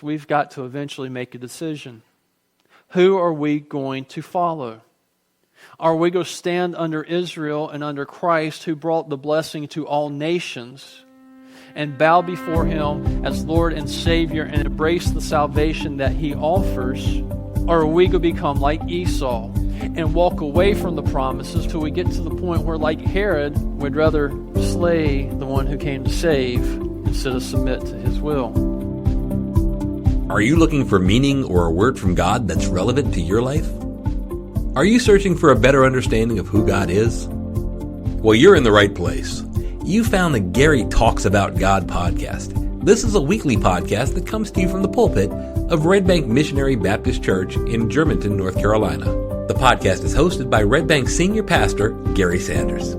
we've got to eventually make a decision. Who are we going to follow? Are we going to stand under Israel and under Christ, who brought the blessing to all nations, and bow before Him as Lord and Savior and embrace the salvation that He offers? Or are we going to become like Esau and walk away from the promises till we get to the point where, like Herod, we'd rather slay the one who came to save instead of submit to His will? Are you looking for meaning or a word from God that's relevant to your life? Are you searching for a better understanding of who God is? Well, you're in the right place. You found the Gary Talks About God podcast. This is a weekly podcast that comes to you from the pulpit of Red Bank Missionary Baptist Church in Germantown, North Carolina. The podcast is hosted by Red Bank Senior Pastor Gary Sanders.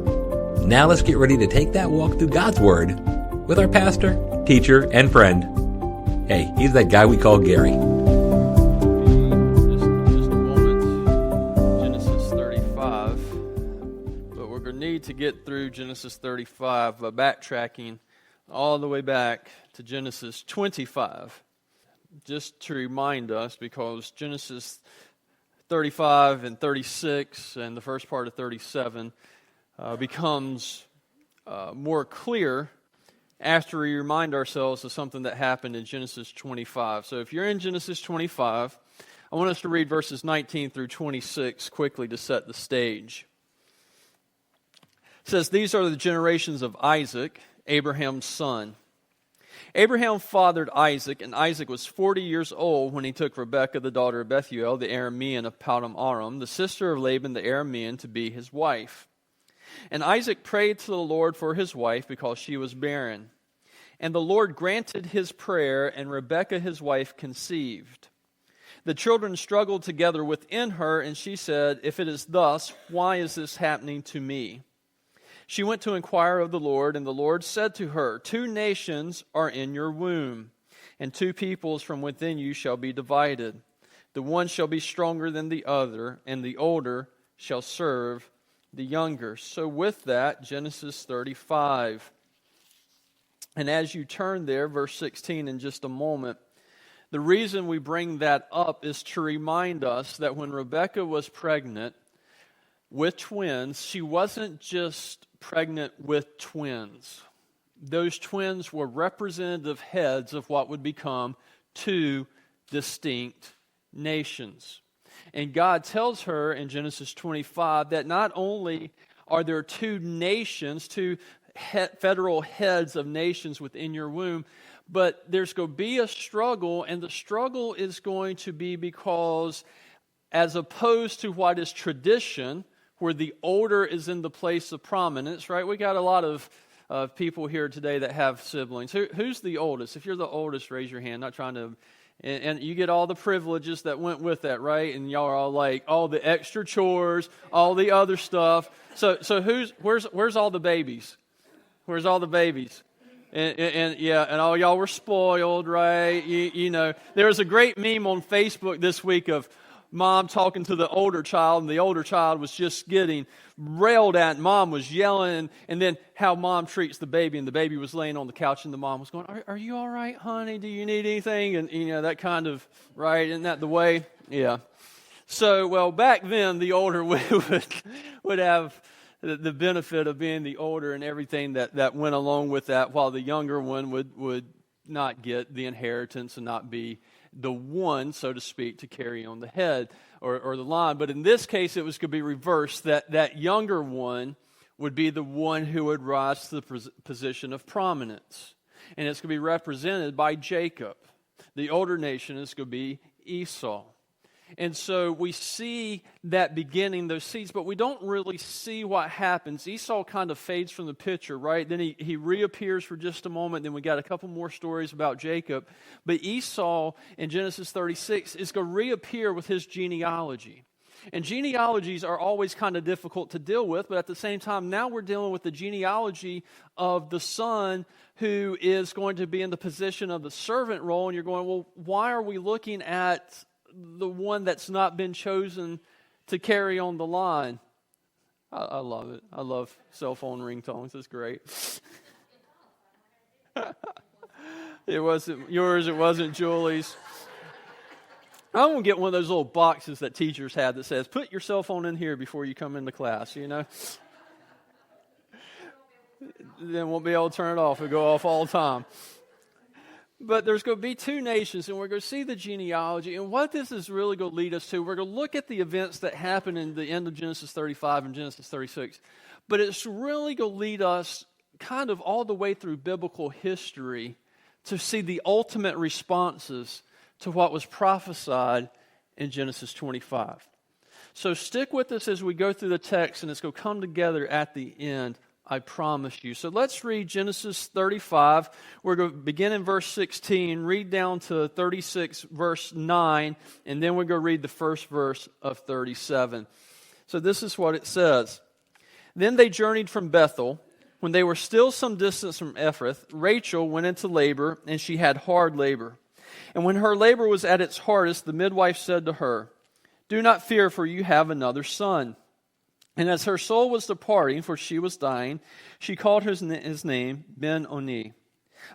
Now let's get ready to take that walk through God's Word with our pastor, teacher, and friend. Hey, he's that guy we call Gary. Just a moment, Genesis 35. But we're going to need to get through Genesis 35 by backtracking all the way back to Genesis 25. Just to remind us, because Genesis 35 and 36 and the first part of 37 becomes more clear after we remind ourselves of something that happened in Genesis 25. So if you're in Genesis 25, I want us to read verses 19 through 26 quickly to set the stage. It says, "These are the generations of Isaac, Abraham's son. Abraham fathered Isaac, and Isaac was 40 years old when he took Rebekah, the daughter of Bethuel, the Aramean of Paddan Aram, the sister of Laban the Aramean, to be his wife. And Isaac prayed to the Lord for his wife because she was barren. And the Lord granted his prayer, and Rebekah his wife conceived. The children struggled together within her, and she said, 'If it is thus, why is this happening to me?' She went to inquire of the Lord, and the Lord said to her, 'Two nations are in your womb, and two peoples from within you shall be divided. The one shall be stronger than the other, and the older shall serve the younger.'" So with that, Genesis 35. And as you turn there, verse 16 in just a moment, the reason we bring that up is to remind us that when Rebekah was pregnant with twins, she wasn't just pregnant with twins. Those twins were representative heads of what would become two distinct nations. And God tells her in Genesis 25 that not only are there two nations, two federal heads of nations within your womb, but there's going to be a struggle, and the struggle is going to be because, as opposed to what is tradition, where the older is in the place of prominence, right? We got a lot of people here today that have siblings. Who's the oldest? If you're the oldest, raise your hand. Not trying to... And you get all the privileges that went with that, right? And y'all are all like, all the extra chores, all the other stuff. So where's all the babies? Where's all the babies? And all y'all were spoiled, right? You know, there was a great meme on Facebook this week of mom talking to the older child, and the older child was just getting railed at, and mom was yelling, and then how mom treats the baby, and the baby was laying on the couch, and the mom was going, are you all right, honey? Do you need anything? And, you know, that kind of, right? Isn't that the way? Yeah. So, well, back then, the older would have the benefit of being the older and everything that went along with that, while the younger one would not get the inheritance and not be the one, so to speak, to carry on the head or the line. But in this case, it was going to be reversed, that younger one would be the one who would rise to the position of prominence. And it's going to be represented by Jacob. The older nation is going to be Esau. And so we see that beginning, those seeds, but we don't really see what happens. Esau kind of fades from the picture, right? Then he reappears for just a moment. Then we got a couple more stories about Jacob. But Esau in Genesis 36 is going to reappear with his genealogy. And genealogies are always kind of difficult to deal with, but at the same time, now we're dealing with the genealogy of the son who is going to be in the position of the servant role. And you're going, well, why are we looking at the one that's not been chosen to carry on the line? I love it. I love cell phone ringtones. It's great. It wasn't yours. It wasn't Julie's. I'm going to get one of those little boxes that teachers have that says, put your cell phone in here before you come into class, you know. Then won't be able to turn it off. It'll go off all the time. But there's going to be two nations, and we're going to see the genealogy. And what this is really going to lead us to, we're going to look at the events that happen in the end of Genesis 35 and Genesis 36. But it's really going to lead us kind of all the way through biblical history to see the ultimate responses to what was prophesied in Genesis 25. So stick with us as we go through the text, and it's going to come together at the end, I promise you. So let's read Genesis 35. We're going to begin in verse 16, read down to 36, verse 9, and then we're going to read the first verse of 37. So this is what it says. Then they journeyed from Bethel. When they were still some distance from Ephrath, Rachel went into labor, and she had hard labor. And when her labor was at its hardest, the midwife said to her, "Do not fear, for you have another son." And as her soul was departing, for she was dying, she called his name Ben-Oni.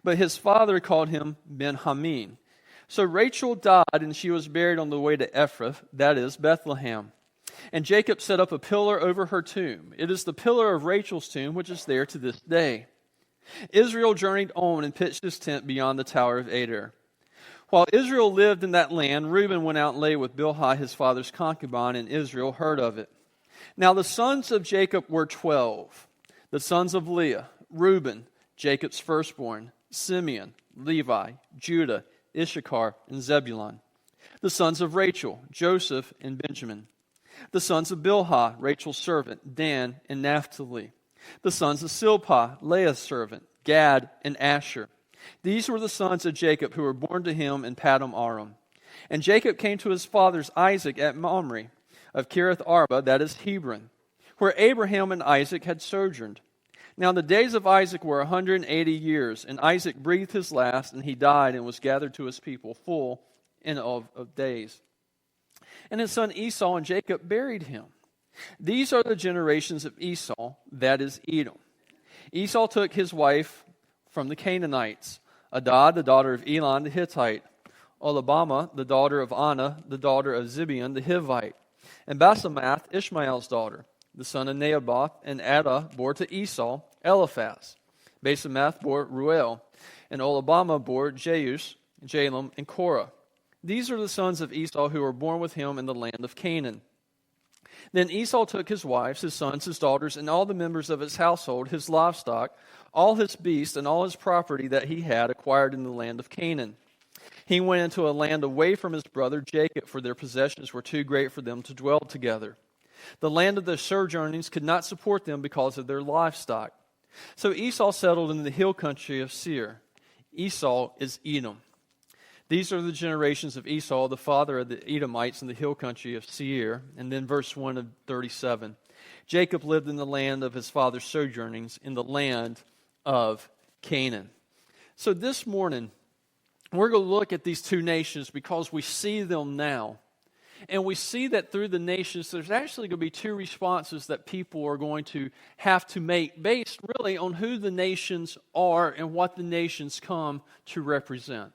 But his father called him Ben-Hameen. So Rachel died, and she was buried on the way to Ephrath, that is, Bethlehem. And Jacob set up a pillar over her tomb. It is the pillar of Rachel's tomb, which is there to this day. Israel journeyed on and pitched his tent beyond the Tower of Eder. While Israel lived in that land, Reuben went out and lay with Bilhah, his father's concubine, and Israel heard of it. Now the sons of Jacob were 12. The sons of Leah, Reuben, Jacob's firstborn, Simeon, Levi, Judah, Issachar, and Zebulun. The sons of Rachel, Joseph, and Benjamin. The sons of Bilhah, Rachel's servant, Dan, and Naphtali. The sons of Silpah, Leah's servant, Gad, and Asher. These were the sons of Jacob who were born to him in Paddan Aram. And Jacob came to his fathers Isaac at Mamre of Kiriath Arba, that is Hebron, where Abraham and Isaac had sojourned. Now the days of Isaac were 180 years, and Isaac breathed his last, and he died and was gathered to his people full of days. And his son Esau and Jacob buried him. These are the generations of Esau, that is Edom. Esau took his wife from the Canaanites, Adah, the daughter of Elon the Hittite, Oholibamah, the daughter of Anah, the daughter of Zibeon the Hivite, and Basemath, Ishmael's daughter, the son of Naboth, and Adah bore to Esau Eliphaz. Basemath bore Ruel, and Oholibamah bore Jeus, Jalem, and Korah. These are the sons of Esau who were born with him in the land of Canaan. Then Esau took his wives, his sons, his daughters, and all the members of his household, his livestock, all his beasts, and all his property that he had acquired in the land of Canaan. He went into a land away from his brother Jacob, for their possessions were too great for them to dwell together. The land of their sojournings could not support them because of their livestock. So Esau settled in the hill country of Seir. Esau is Edom. These are the generations of Esau, the father of the Edomites in the hill country of Seir. And then verse 1 of 37. Jacob lived in the land of his father's sojournings, in the land of Canaan. So this morning, we're going to look at these two nations because we see them now. And we see that through the nations, there's actually going to be two responses that people are going to have to make based really on who the nations are and what the nations come to represent.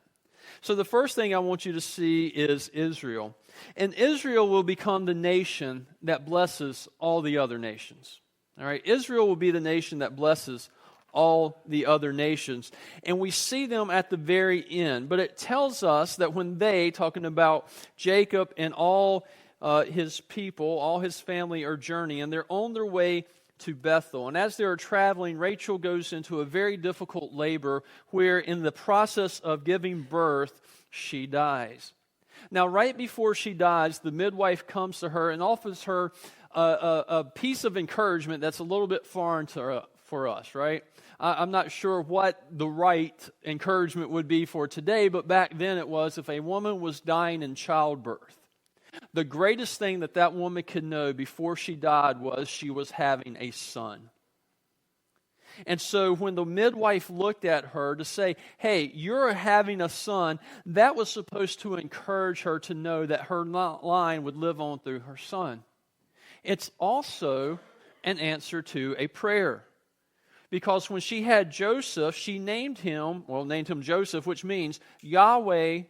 So the first thing I want you to see is Israel. And Israel will become the nation that blesses all the other nations. All right, Israel will be the nation that blesses all the other nations. And we see them at the very end. But it tells us that when they, talking about Jacob and all his people, all his family are journeying, they're on their way to Bethel. And as they are traveling, Rachel goes into a very difficult labor where in the process of giving birth, she dies. Now, right before she dies, the midwife comes to her and offers her a piece of encouragement that's a little bit foreign for us, right? I'm not sure what the right encouragement would be for today, but back then it was if a woman was dying in childbirth, the greatest thing that woman could know before she died was she was having a son. And so when the midwife looked at her to say, hey, you're having a son, that was supposed to encourage her to know that her line would live on through her son. It's also an answer to a prayer. Because when she had Joseph, she named him Joseph, which means Yahweh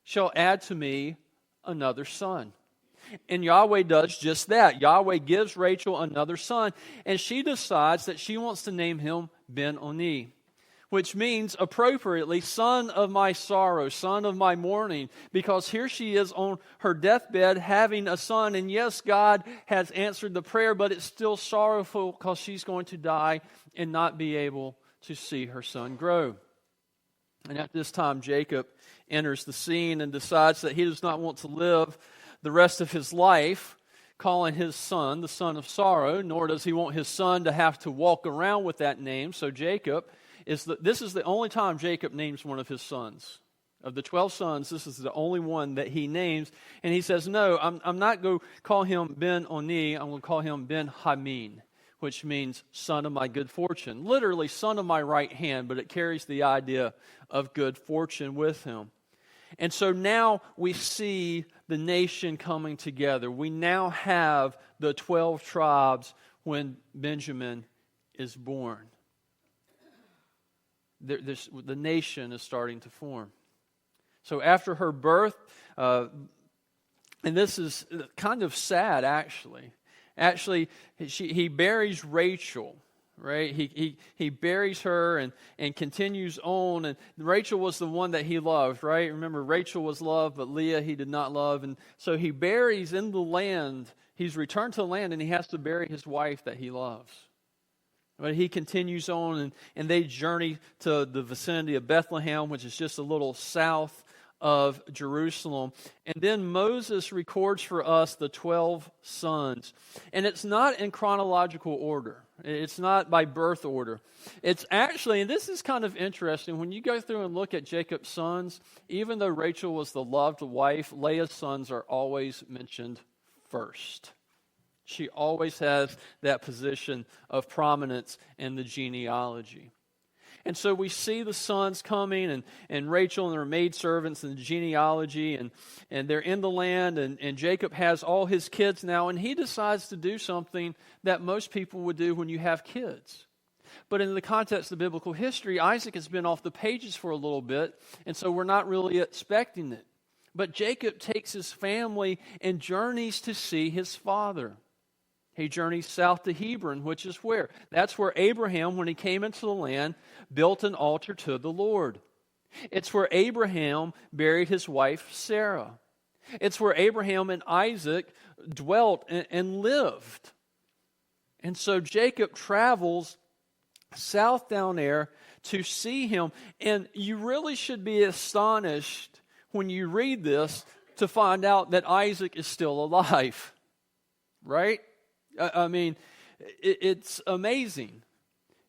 shall add to me another son. And Yahweh does just that. Yahweh gives Rachel another son, and she decides that she wants to name him Ben-Oni, which means appropriately, son of my sorrow, son of my mourning, because here she is on her deathbed having a son, and yes, God has answered the prayer, but it's still sorrowful because she's going to die and not be able to see her son grow. And at this time, Jacob enters the scene and decides that he does not want to live the rest of his life calling his son the son of sorrow, nor does he want his son to have to walk around with that name. So this is the only time Jacob names one of his sons. Of the 12 sons, this is the only one that he names. And he says, no, I'm not going to call him Ben-Oni, I'm going to call him Ben-Hamin, which means son of my good fortune. Literally, son of my right hand, but it carries the idea of good fortune with him. And so now we see the nation coming together. We now have the 12 tribes when Benjamin is born. The nation is starting to form. So after her birth, and this is kind of sad actually. Actually, he buries Rachel, right? He buries her and continues on. And Rachel was the one that he loved, right? Remember, Rachel was loved, but Leah he did not love. And so he buries in the land. He's returned to the land, and he has to bury his wife that he loves. But he continues on, and they journey to the vicinity of Bethlehem, which is just a little south of Jerusalem. And then Moses records for us the 12 sons. And it's not in chronological order. It's not by birth order. It's actually, and this is kind of interesting, when you go through and look at Jacob's sons, even though Rachel was the loved wife, Leah's sons are always mentioned first. She always has that position of prominence in the genealogy. And so we see the sons coming, and Rachel and her maidservants and the genealogy, and they're in the land, and Jacob has all his kids now, and he decides to do something that most people would do when you have kids. But in the context of biblical history, Isaac has been off the pages for a little bit, and so we're not really expecting it. But Jacob takes his family and journeys to see his father. He journeys south to Hebron, which is where? That's where Abraham, when he came into the land, built an altar to the Lord. It's where Abraham buried his wife Sarah. It's where Abraham and Isaac dwelt and lived. And so Jacob travels south down there to see him. And you really should be astonished when you read this to find out that Isaac is still alive. Right? I mean, it's amazing,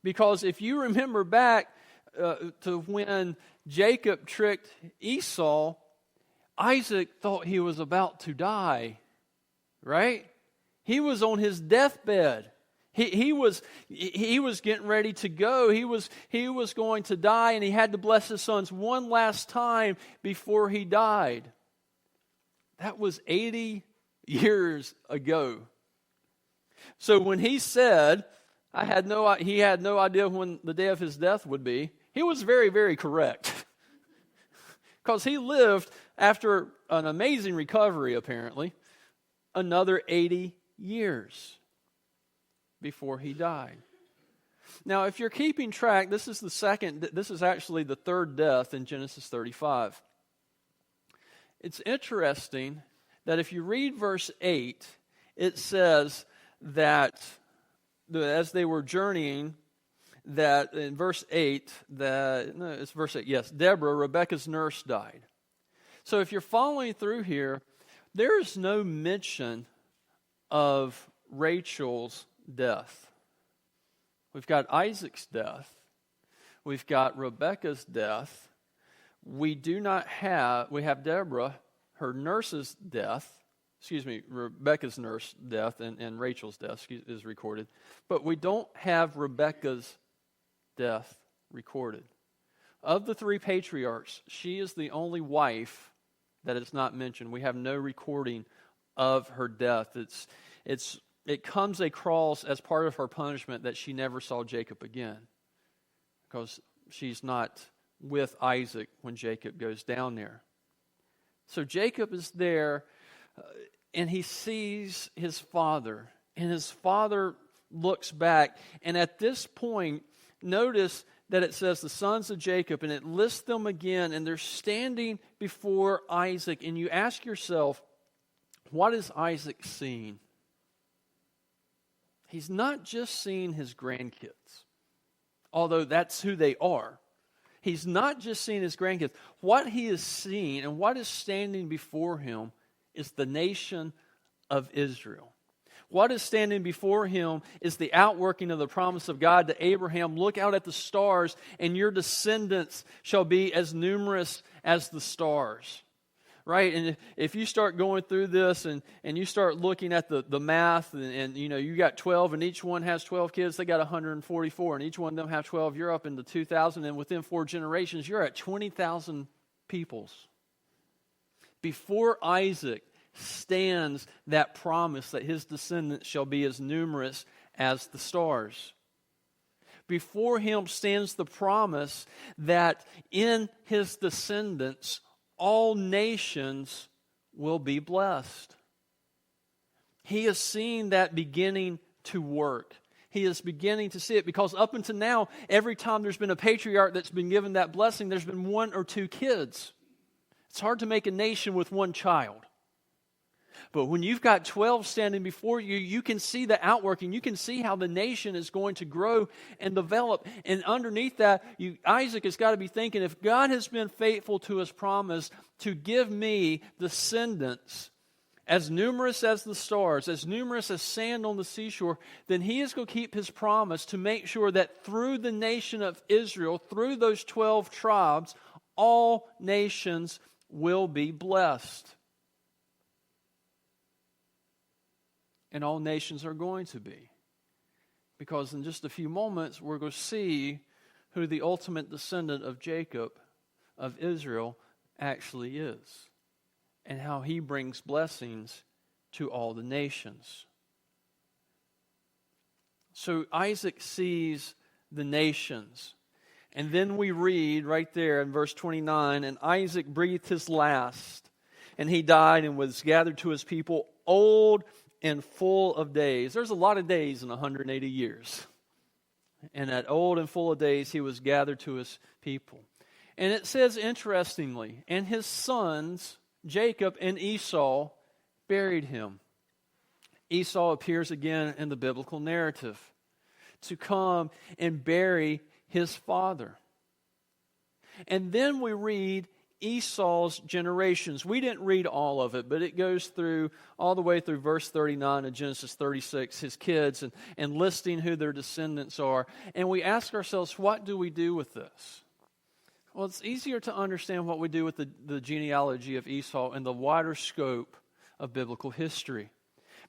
because if you remember back to when Jacob tricked Esau, Isaac thought he was about to die, right? He was on his deathbed. He was getting ready to go. He was going to die, and he had to bless his sons one last time before he died. That was 80 years ago. So when he said, he had no idea when the day of his death would be, he was very, very correct. Because he lived, after an amazing recovery apparently, another 80 years before he died. Now, if you're keeping track, this is actually the third death in Genesis 35. It's interesting that if you read verse 8, it says that as they were journeying, that in verse 8, Deborah, Rebekah's nurse, died. So if you're following through here, there is no mention of Rachel's death. We've got Isaac's death. We've got Rebekah's death. We have Deborah, her nurse's death. Rebekah's nurse death and Rachel's death is recorded. But we don't have Rebekah's death recorded. Of the three patriarchs, she is the only wife that is not mentioned. We have no recording of her death. It comes across as part of her punishment that she never saw Jacob again. because she's not with Isaac when Jacob goes down there. So Jacob is there, and he sees his father, and his father looks back. And at this point, notice that it says the sons of Jacob, and it lists them again, and they're standing before Isaac. And you ask yourself, what is Isaac seeing? He's not just seeing his grandkids, although that's who they are. He's not just seeing his grandkids. What he is seeing and what is standing before him is the nation of Israel. What is standing before him is the outworking of the promise of God to Abraham. Look out at the stars, and your descendants shall be as numerous as the stars. Right? And if you start going through this and you start looking at the math, and you know, you got 12 and each one has 12 kids, they got 144, and each one of them have 12, you're up into 2,000, and within 4 generations, you're at 20,000 peoples. Before Isaac stands that promise that his descendants shall be as numerous as the stars. Before him stands the promise that in his descendants all nations will be blessed. He is seeing that beginning to work. He is beginning to see it, because up until now, every time there's been a patriarch that's been given that blessing, there's been 1 or 2 kids. It's hard to make a nation with 1 child. But when you've got 12 standing before you, you can see the outworking. You can see how the nation is going to grow and develop. And underneath that, Isaac has got to be thinking, if God has been faithful to his promise to give me descendants as numerous as the stars, as numerous as sand on the seashore, then he is going to keep his promise to make sure that through the nation of Israel, through those 12 tribes, all nations will be blessed. And all nations are going to be. Because in just a few moments, we're going to see who the ultimate descendant of Jacob, of Israel, actually is. And how he brings blessings to all the nations. So Isaac sees the nations. And then we read right there in verse 29, and Isaac breathed his last, and he died and was gathered to his people, old and full of days. There's a lot of days in 180 years. And at old and full of days, he was gathered to his people. And it says, interestingly, and his sons, Jacob and Esau, buried him. Esau appears again in the biblical narrative to come and bury his father. And then we read Esau's generations. We didn't read all of it, but it goes through all the way through verse 39 of Genesis 36, his kids, and listing who their descendants are. And we ask ourselves, what do we do with this? Well, it's easier to understand what we do with the genealogy of Esau in the wider scope of biblical history.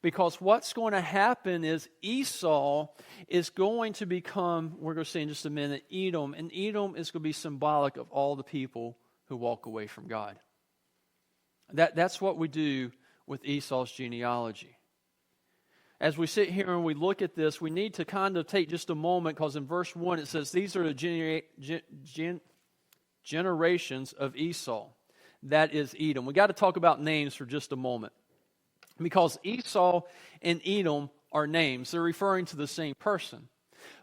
Because what's going to happen is Esau is going to become, we're going to see in just a minute, Edom. And Edom is going to be symbolic of all the people who walk away from God. That's what we do with Esau's genealogy. As we sit here and we look at this, we need to kind of take just a moment, because in verse 1 it says, these are the generations of Esau. That is Edom. We got to talk about names for just a moment. Because Esau and Edom are names. They're referring to the same person.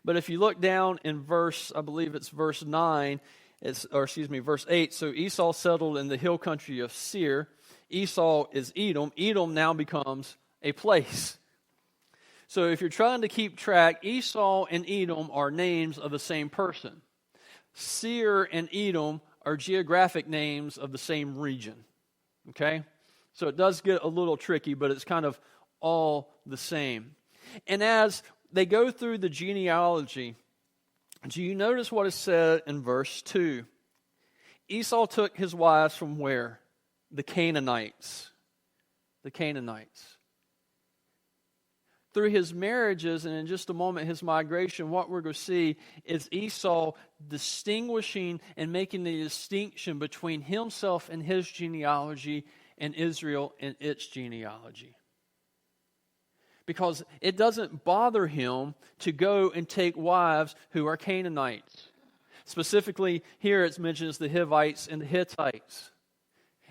But if you look down in verse, I believe it's verse 9, verse 8. So Esau settled in the hill country of Seir. Esau is Edom. Edom now becomes a place. So if you're trying to keep track, Esau and Edom are names of the same person. Seir and Edom are geographic names of the same region. Okay? So it does get a little tricky, but it's kind of all the same. And as they go through the genealogy, do you notice what is said in verse 2? Esau took his wives from where? The Canaanites. The Canaanites. Through his marriages, and in just a moment his migration, what we're going to see is Esau distinguishing and making the distinction between himself and his genealogy and Israel and its genealogy. Because it doesn't bother him to go and take wives who are Canaanites. Specifically, here it's mentioned as the Hivites and the Hittites.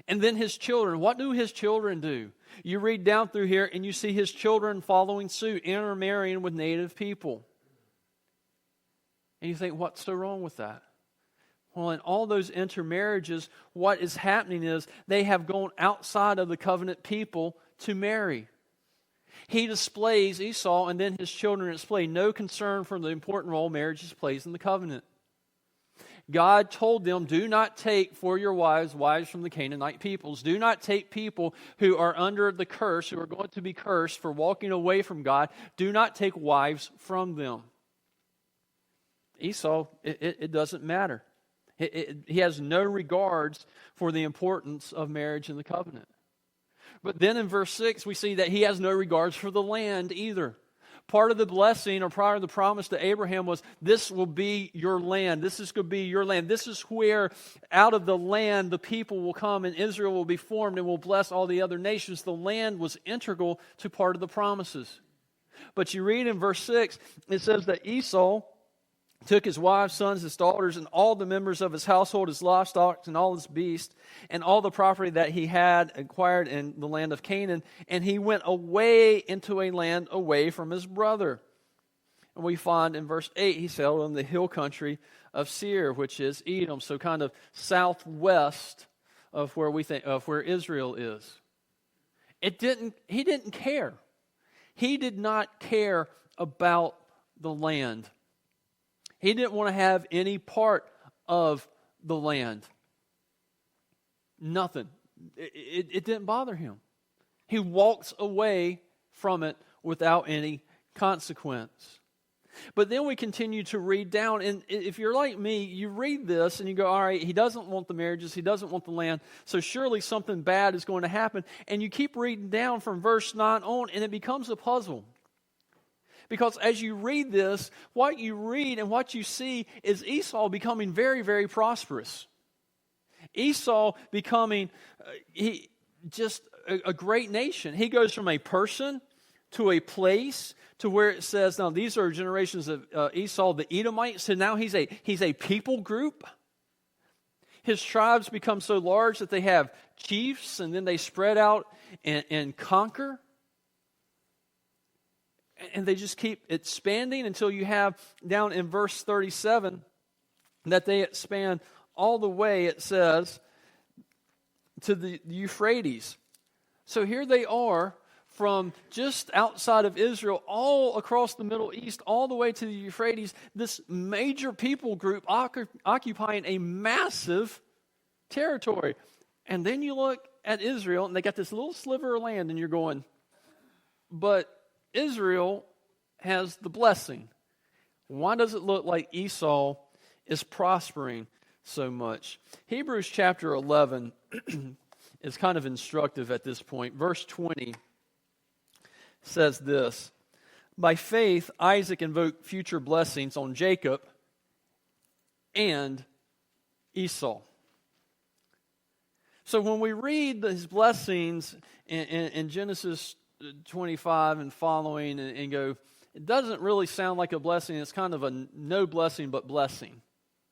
And then his children. What do his children do? You read down through here and you see his children following suit, intermarrying with native people. And you think, what's so wrong with that? Well, in all those intermarriages, what is happening is they have gone outside of the covenant people to marry. He displays, Esau and then his children display no concern for the important role marriage plays in the covenant. God told them, do not take for your wives from the Canaanite peoples. Do not take people who are under the curse, who are going to be cursed for walking away from God. Do not take wives from them. Esau, it doesn't matter. He has no regards for the importance of marriage in the covenant. But then in verse 6, we see that he has no regards for the land either. Part of the blessing or part of the promise to Abraham was, this will be your land. This is going to be your land. This is where out of the land the people will come and Israel will be formed and will bless all the other nations. The land was integral to part of the promises. But you read in verse 6, it says that Esau took his wives, sons, his daughters, and all the members of his household, his livestock, and all his beasts, and all the property that he had acquired in the land of Canaan, and he went away into a land away from his brother. And we find in verse 8, he settled in the hill country of Seir, which is Edom, so kind of southwest of where Israel is. He didn't care. He did not care about the land. He didn't want to have any part of the land. Nothing. It didn't bother him. He walks away from it without any consequence. But then we continue to read down, and if you're like me, you read this and you go, all right, he doesn't want the marriages, he doesn't want the land, so surely something bad is going to happen. And you keep reading down from verse 9 on, and it becomes a puzzle. Because as you read this, what you read and what you see is Esau becoming very, very prosperous. Esau becoming a great nation. He goes from a person to a place to where it says, now these are generations of Esau, the Edomites, so now he's a people group. His tribes become so large that they have chiefs, and then they spread out and conquer. And they just keep expanding until you have down in verse 37 that they expand all the way, it says, to the Euphrates. So here they are from just outside of Israel, all across the Middle East, all the way to the Euphrates, this major people group occupying a massive territory. And then you look at Israel, and they got this little sliver of land, and you're going, but Israel has the blessing. Why does it look like Esau is prospering so much? Hebrews chapter 11 is kind of instructive at this point. Verse 20 says this, by faith Isaac invoked future blessings on Jacob and Esau. So when we read his blessings in Genesis 25 and following and go, it doesn't really sound like a blessing. It's kind of a no blessing but blessing.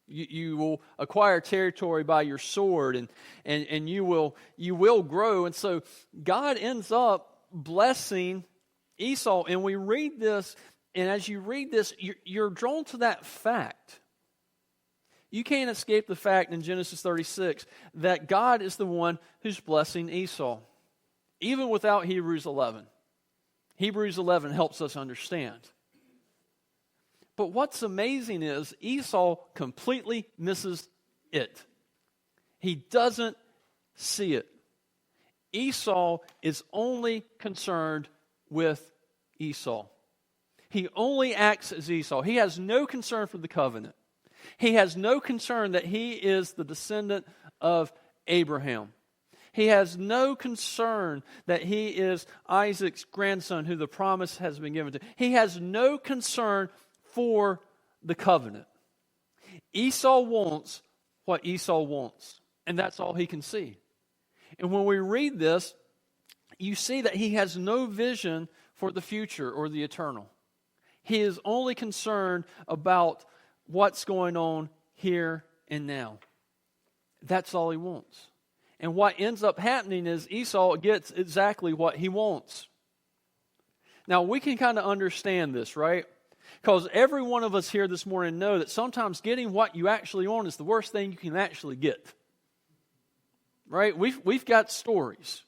You will acquire territory by your sword, and you will grow. And so God ends up blessing Esau. And we read this, and as you read this, you're drawn to that fact. You can't escape the fact in Genesis 36 that God is the one who's blessing Esau. Even without Hebrews 11. Hebrews 11 helps us understand. But what's amazing is Esau completely misses it. He doesn't see it. Esau is only concerned with Esau. He only acts as Esau. He has no concern for the covenant. He has no concern that he is the descendant of Abraham. He has no concern that he is Isaac's grandson who the promise has been given to. He has no concern for the covenant. Esau wants what Esau wants, and that's all he can see. And when we read this, you see that he has no vision for the future or the eternal. He is only concerned about what's going on here and now. That's all he wants. And what ends up happening is Esau gets exactly what he wants. Now, we can kind of understand this, right? Because every one of us here this morning know that sometimes getting what you actually want is the worst thing you can actually get. Right? We've got stories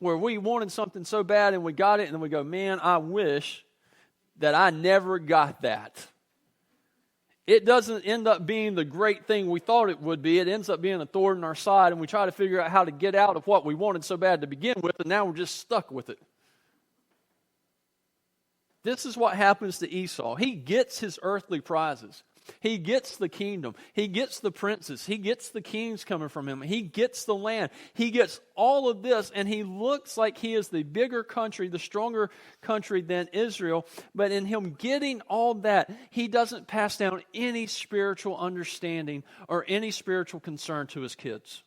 where we wanted something so bad and we got it, and then we go, man, I wish that I never got that. It doesn't end up being the great thing we thought it would be. It ends up being a thorn in our side, and we try to figure out how to get out of what we wanted so bad to begin with, and now we're just stuck with it. This is what happens to Esau. He gets his earthly prizes. He gets the kingdom. He gets the princes. He gets the kings coming from him. He gets the land. He gets all of this, and he looks like he is the bigger country, the stronger country than Israel. But in him getting all that, he doesn't pass down any spiritual understanding or any spiritual concern to his kids.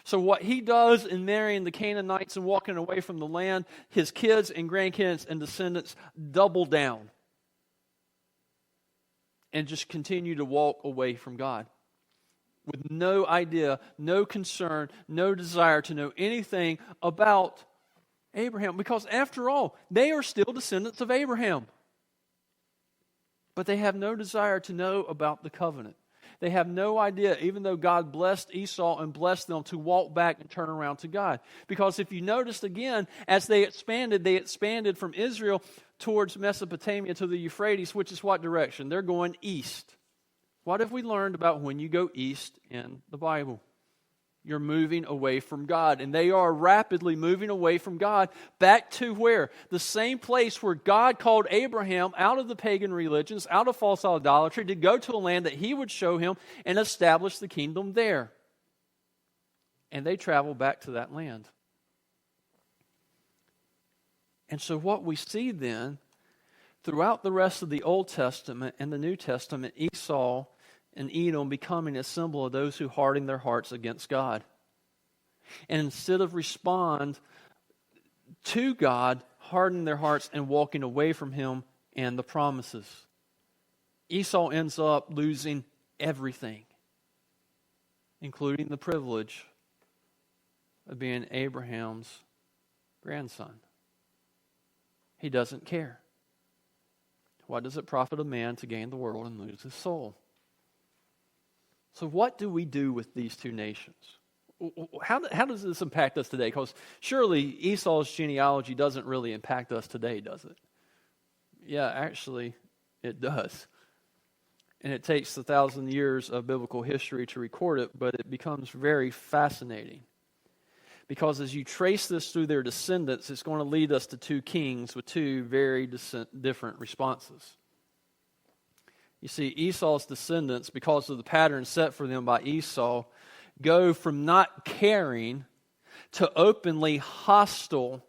So what he does in marrying the Canaanites and walking away from the land, his kids and grandkids and descendants double down and just continue to walk away from God with no idea, no concern, no desire to know anything about Abraham. Because after all, they are still descendants of Abraham. But they have no desire to know about the covenant. They have no idea, even though God blessed Esau and blessed them, to walk back and turn around to God. Because if you noticed again, as they expanded from Israel towards Mesopotamia to the Euphrates, which is what direction? They're going east. What have we learned about when you go east in the Bible? You're moving away from God. And they are rapidly moving away from God back to where? The same place where God called Abraham out of the pagan religions, out of false idolatry, to go to a land that he would show him and establish the kingdom there. And they travel back to that land. And so what we see then, throughout the rest of the Old Testament and the New Testament, Esau and Edom becoming a symbol of those who harden their hearts against God. And instead of respond to God, harden their hearts and walking away from Him and the promises. Esau ends up losing everything, including the privilege of being Abraham's grandson. He doesn't care. What does it profit a man to gain the world and lose his soul? So what do we do with these two nations? How does this impact us today? Because surely Esau's genealogy doesn't really impact us today, does it? Yeah, actually, it does. And it takes 1,000 years of biblical history to record it, but it becomes very fascinating. Because as you trace this through their descendants, it's going to lead us to two kings with two very different responses. You see, Esau's descendants, because of the pattern set for them by Esau, go from not caring to openly hostile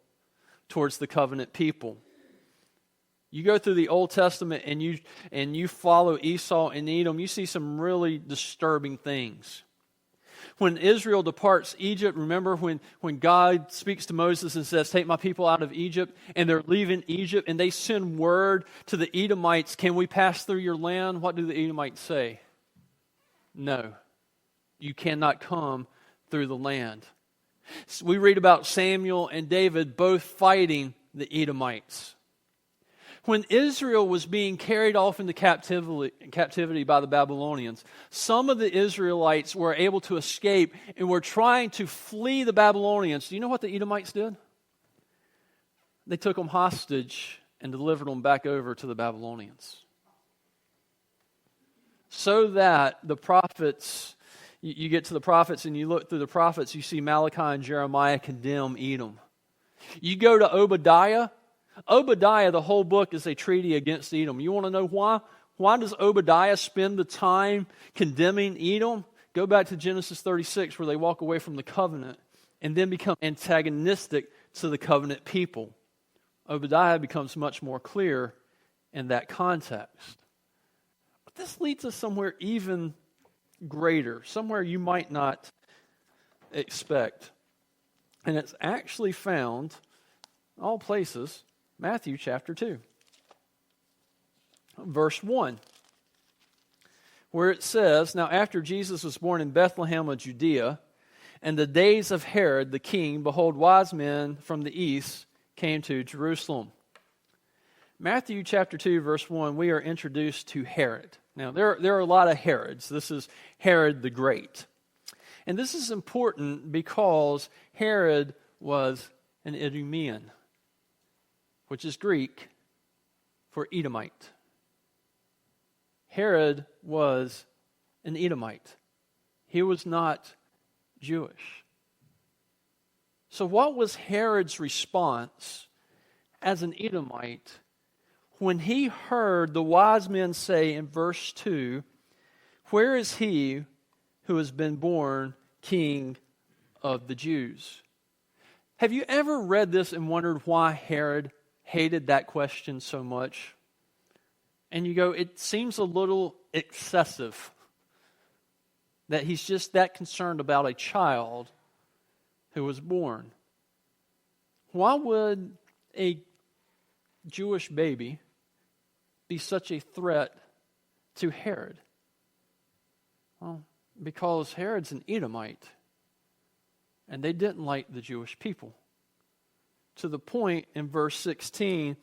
towards the covenant people. You go through the Old Testament and you follow Esau and Edom, you see some really disturbing things. When Israel departs Egypt, remember when God speaks to Moses and says, take my people out of Egypt, and they're leaving Egypt, and they send word to the Edomites, can we pass through your land? What do the Edomites say? No, you cannot come through the land. So we read about Samuel and David both fighting the Edomites. When Israel was being carried off into captivity by the Babylonians, some of the Israelites were able to escape and were trying to flee the Babylonians. Do you know what the Edomites did? They took them hostage and delivered them back over to the Babylonians. So that the prophets, you get to the prophets and you look through the prophets, you see Malachi and Jeremiah condemn Edom. You go to Obadiah, the whole book is a treaty against Edom. You want to know why? Why does Obadiah spend the time condemning Edom? Go back to Genesis 36 where they walk away from the covenant and then become antagonistic to the covenant people. Obadiah becomes much more clear in that context. But this leads us somewhere even greater, somewhere you might not expect. And it's actually found, all places, Matthew chapter 2, verse 1, where it says, "Now after Jesus was born in Bethlehem of Judea, in the days of Herod the king, behold, wise men from the east came to Jerusalem." Matthew chapter 2, verse 1, we are introduced to Herod. Now, there are a lot of Herods. This is Herod the Great. And this is important because Herod was an Idumean, which is Greek for Edomite. Herod was an Edomite. He was not Jewish. So what was Herod's response as an Edomite when he heard the wise men say in verse 2, "Where is he who has been born King of the Jews?" Have you ever read this and wondered why Herod hated that question so much? And you go, it seems a little excessive that he's just that concerned about a child who was born. Why would a Jewish baby be such a threat to Herod? Well, because Herod's an Edomite, and they didn't like the Jewish people. To the point in verse 16,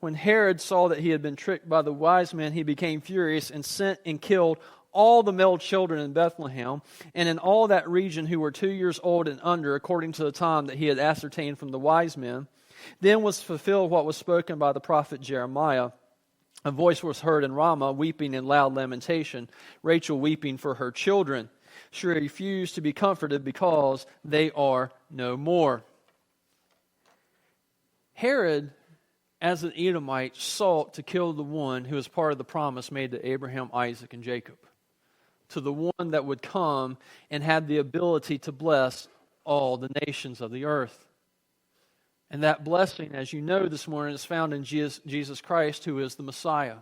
when Herod saw that he had been tricked by the wise men, he became furious and sent and killed all the male children in Bethlehem and in all that region who were 2 years old and under, according to the time that he had ascertained from the wise men. Then was fulfilled what was spoken by the prophet Jeremiah. A voice was heard in Ramah, weeping in loud lamentation, Rachel weeping for her children. She refused to be comforted because they are no more. Herod, as an Edomite, sought to kill the one who was part of the promise made to Abraham, Isaac, and Jacob, to the one that would come and had the ability to bless all the nations of the earth. And that blessing, as you know this morning, is found in Jesus Christ, who is the Messiah,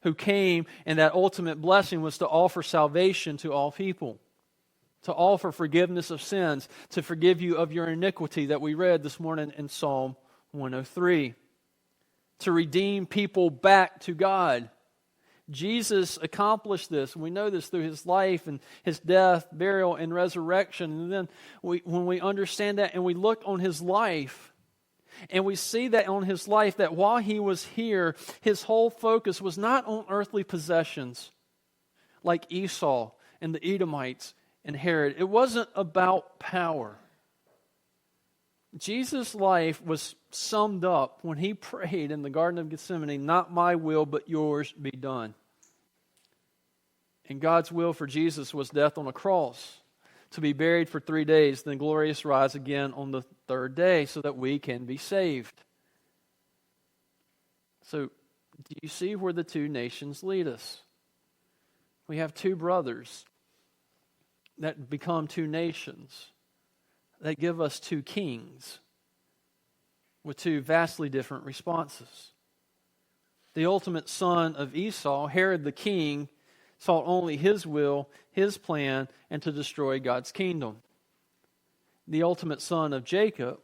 who came, and that ultimate blessing was to offer salvation to all people, to offer forgiveness of sins, to forgive you of your iniquity that we read this morning in Psalm 103, to redeem people back to God. Jesus accomplished this. We know this through His life and His death, burial, and resurrection. And then when we understand that and we look on His life, and we see that on His life, that while He was here, His whole focus was not on earthly possessions like Esau and the Edomites and Herod. It wasn't about power. Jesus' life was summed up when He prayed in the Garden of Gethsemane, "Not my will, but yours be done." And God's will for Jesus was death on a cross, to be buried for 3 days, then glorious rise again on the third day so that we can be saved. So, do you see where the two nations lead us? We have two brothers that become two nations, that give us two kings with two vastly different responses. The ultimate son of Esau, Herod the king, sought only his will, his plan, and to destroy God's kingdom. The ultimate son of Jacob,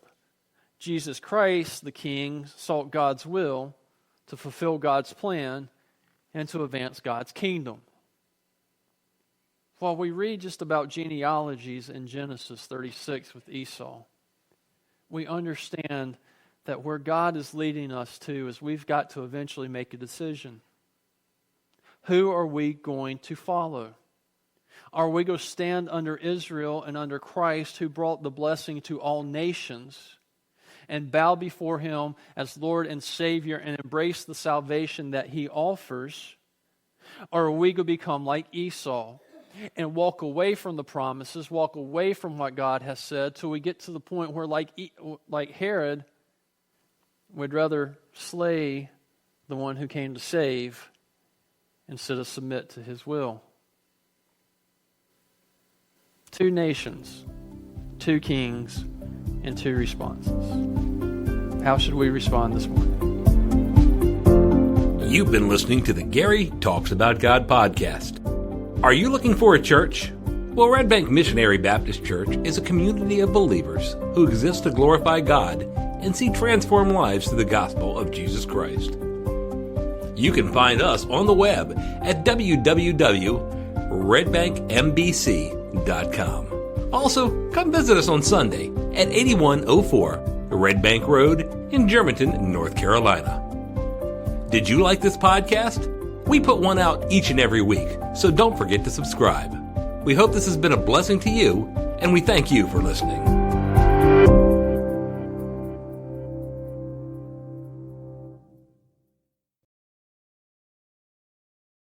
Jesus Christ, the king, sought God's will to fulfill God's plan and to advance God's kingdom. While we read just about genealogies in Genesis 36 with Esau, we understand that where God is leading us to is we've got to eventually make a decision. Who are we going to follow? Are we going to stand under Israel and under Christ, who brought the blessing to all nations, and bow before Him as Lord and Savior and embrace the salvation that He offers? Or are we going to become like Esau and walk away from the promises, walk away from what God has said, till we get to the point where, like Herod, we'd rather slay the one who came to save instead of submit to His will? Two nations, two kings, and two responses. How should we respond this morning? You've been listening to the Gary Talks About God podcast. Are you looking for a church? Well, Red Bank Missionary Baptist Church is a community of believers who exist to glorify God and see transformed lives through the gospel of Jesus Christ. You can find us on the web at www.redbankmbc.com. Also, come visit us on Sunday at 8104 Red Bank Road in Germantown, North Carolina. Did you like this podcast? We put one out each and every week, so don't forget to subscribe. We hope this has been a blessing to you, and we thank you for listening.